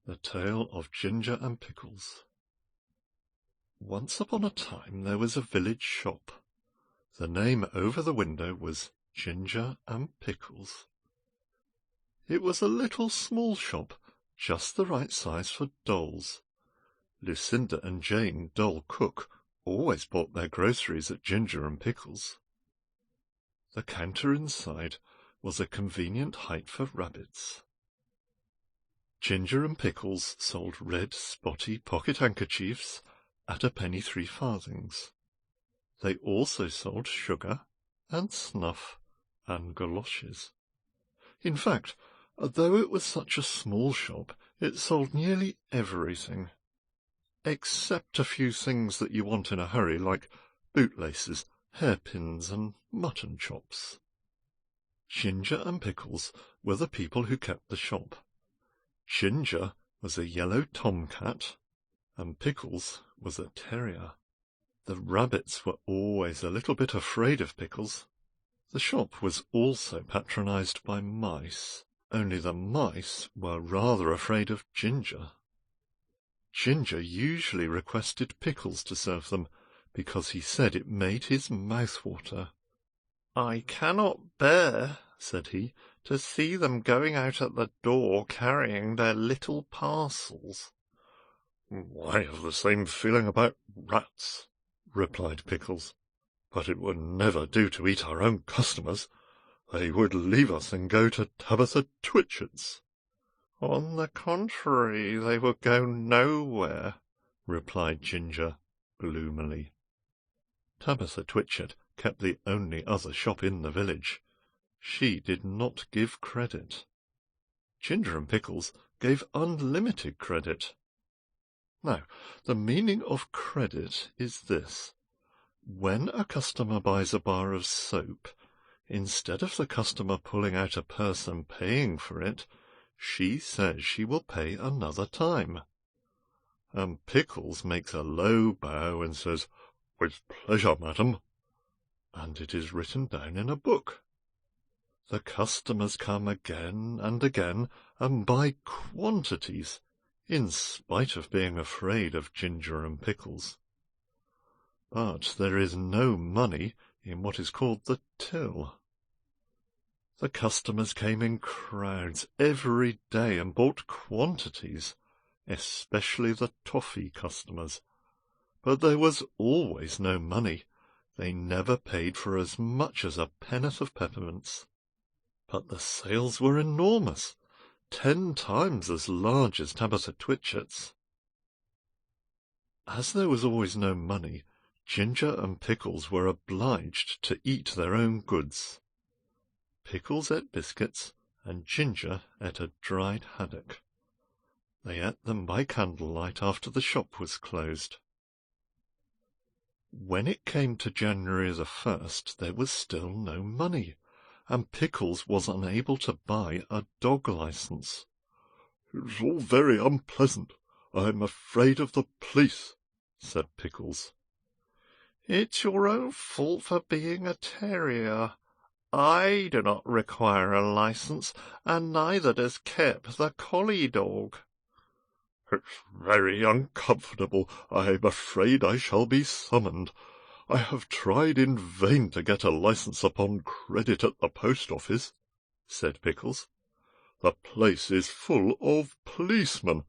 The Tale of Ginger and Pickles. Once upon a time there was a village shop. The name over the window was Ginger and Pickles. It was a little small shop, just the right size for dolls. Lucinda and Jane, doll cook, always bought their groceries at Ginger and Pickles. The counter inside was a convenient height for rabbits. Ginger and Pickles sold red, spotty pocket handkerchiefs at a penny 3 farthings. They also sold sugar and snuff and galoshes. In fact, though it was such a small shop, it sold nearly everything, except a few things that you want in a hurry, like bootlaces, hairpins, and mutton chops. Ginger and Pickles were the people who kept the shop. Ginger was a yellow tomcat, and Pickles was a terrier. The rabbits were always a little bit afraid of Pickles. The shop was also patronized by mice, only the mice were rather afraid of Ginger. Ginger usually requested Pickles to serve them, because he said it made his mouth water. "I cannot bear," said he, "to see them going out at the door carrying their little parcels." "I have the same feeling about rats," replied Pickles, "but it would never do to eat our own customers. They would leave us and go to Tabitha Twitchit's." "On the contrary, they would go nowhere," replied Ginger gloomily. Tabitha Twitchit kept the only other shop in the village. She did not give credit. Ginger and Pickles gave unlimited credit. Now, the meaning of credit is this. When a customer buys a bar of soap, instead of the customer pulling out a purse and paying for it, she says she will pay another time. And Pickles makes a low bow and says, "With pleasure, madam," and it is written down in a book. The customers come again and buy quantities, in spite of being afraid of Ginger and Pickles. But there is no money in what is called the till. The customers came in crowds every day and bought quantities, especially the toffee customers. But there was always no money. They never paid for as much as a pennyworth of peppermints. But the sales were enormous, 10 times as large as Tabitha Twitchit's. As there was always no money, Ginger and Pickles were obliged to eat their own goods. Pickles ate biscuits, and Ginger ate a dried haddock. They ate them by candlelight after the shop was closed. When it came to January the 1st, there was still no money, and Pickles was unable to buy a dog licence. "It's all very unpleasant. I'm afraid of the police," said Pickles. "It's your own fault for being a terrier. I do not require a licence, and neither does Kep the collie dog." "It's very uncomfortable. I'm afraid I shall be summoned. I have tried in vain to get a licence upon credit at the post office," said Pickles. "The place is full of policemen.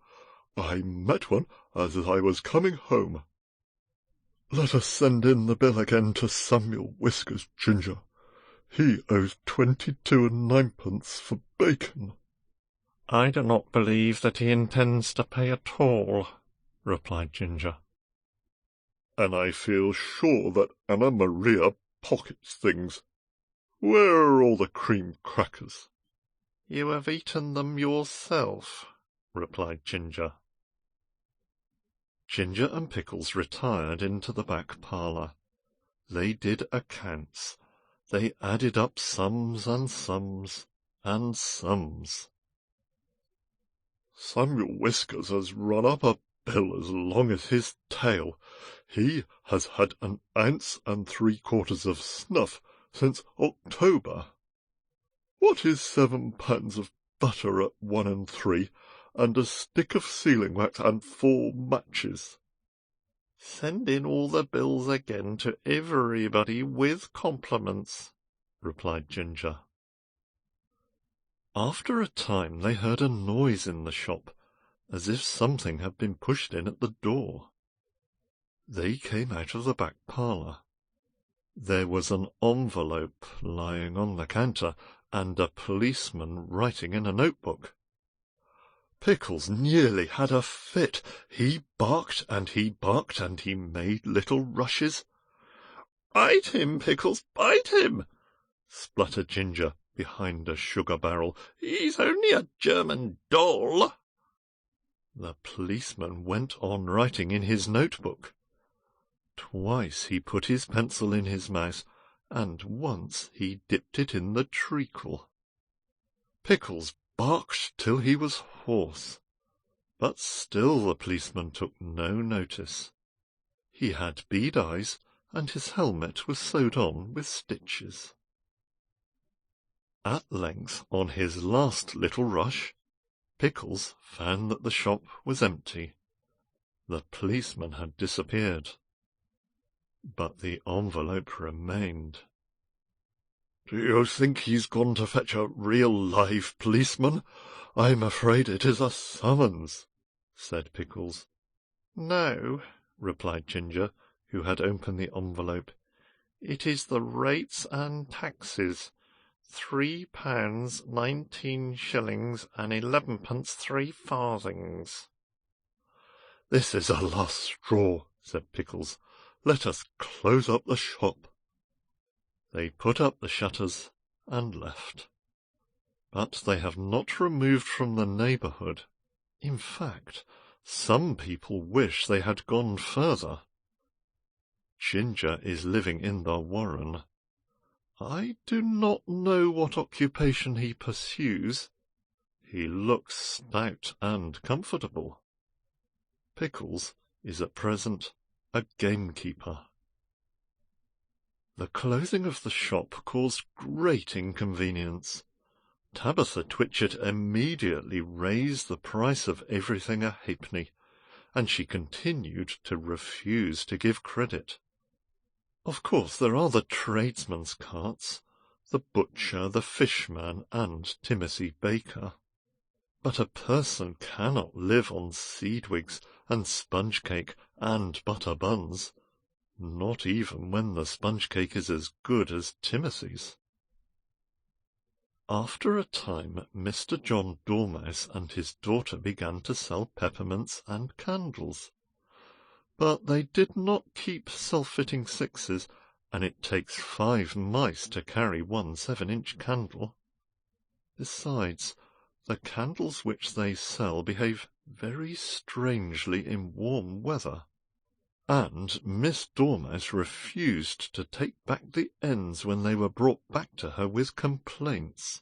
I met one as I was coming home." "Let us send in the bill again to Samuel Whiskers, Ginger. He owes 22 and 9pence for bacon." "I do not believe that he intends to pay at all," replied Ginger. "And I feel sure that Anna Maria pockets things. Where are all the cream crackers?" "You have eaten them yourself," replied Ginger. Ginger and Pickles retired into the back parlour. They did accounts. They added up sums and sums and sums. "Samuel Whiskers has run up a bill as long as his tail. He has had 1 ounce and 3/4 of snuff since October. What is 7 pounds of butter at 1 and 3, and a stick of sealing wax and 4 matches. Send in all the bills again to everybody with compliments, replied Ginger. After a time they heard a noise in the shop, as if something had been pushed in at the door. They came out of the back parlour. There was an envelope lying on the counter, and a policeman writing in a notebook. Pickles nearly had a fit. He barked and he barked, and he made little rushes. "Bite him, Pickles, bite him!" spluttered Ginger behind a sugar barrel. "He's only a German doll." The policeman went on writing in his notebook. Twice he put his pencil in his mouth, and once he dipped it in the treacle. Pickles barked till he was hoarse, but still the policeman took no notice. He had bead eyes, and his helmet was sewed on with stitches. At length, on his last little rush, Pickles found that the shop was empty. The policeman had disappeared, but the envelope remained. "Do you think he's gone to fetch a real live policeman? I'm afraid it is a summons," said Pickles. "No," replied Ginger, who had opened the envelope. "It is the rates and taxes. £3, 19 shillings, and 11 3 farthings. "This is a last straw," said Pickles. "Let us close up the shop." They put up the shutters and left. But they have not removed from the neighbourhood. In fact, some people wish they had gone further. Ginger is living in the warren. I do not know what occupation he pursues. He looks stout and comfortable. Pickles is at present a gamekeeper. The closing of the shop caused great inconvenience. Tabitha Twitchit immediately raised the price of everything a halfpenny, and she continued to refuse to give credit. Of course there are the tradesmen's carts, the butcher, the fishman, and Timothy Baker. But a person cannot live on seedwigs and sponge cake and butter buns, not even when the sponge cake is as good as Timothy's. After a time, Mr. John Dormouse and his daughter began to sell peppermints and candles. But they did not keep self-fitting sixes, and it takes 5 mice to carry one 7-inch candle. Besides, the candles which they sell behave very strangely in warm weather, and Miss Dormouse refused to take back the ends when they were brought back to her with complaints.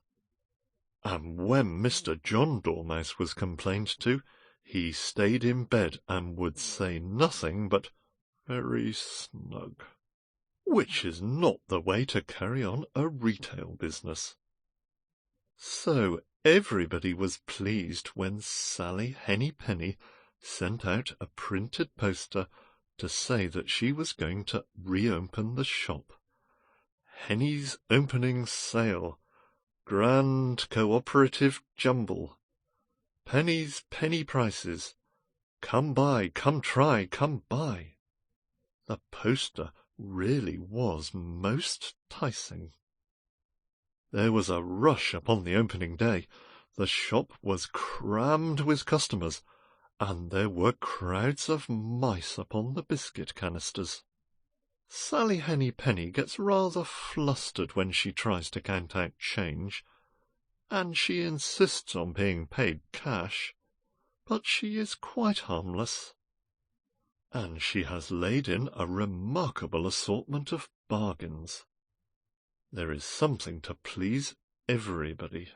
And when Mr. John Dormouse was complained to, he stayed in bed and would say nothing but "very snug," which is not the way to carry on a retail business. So everybody was pleased when Sally Henny Penny sent out a printed poster to say that she was going to reopen the shop. Henny's opening sale, grand cooperative jumble, Penny's penny prices, come buy, come try, come buy. The poster really was most 'ticing. There was a rush upon the opening day. The shop was crammed with customers, and there were crowds of mice upon the biscuit canisters. Sally Henny Penny gets rather flustered when she tries to count out change, and she insists on being paid cash, but she is quite harmless. And she has laid in a remarkable assortment of bargains. There is something to please everybody.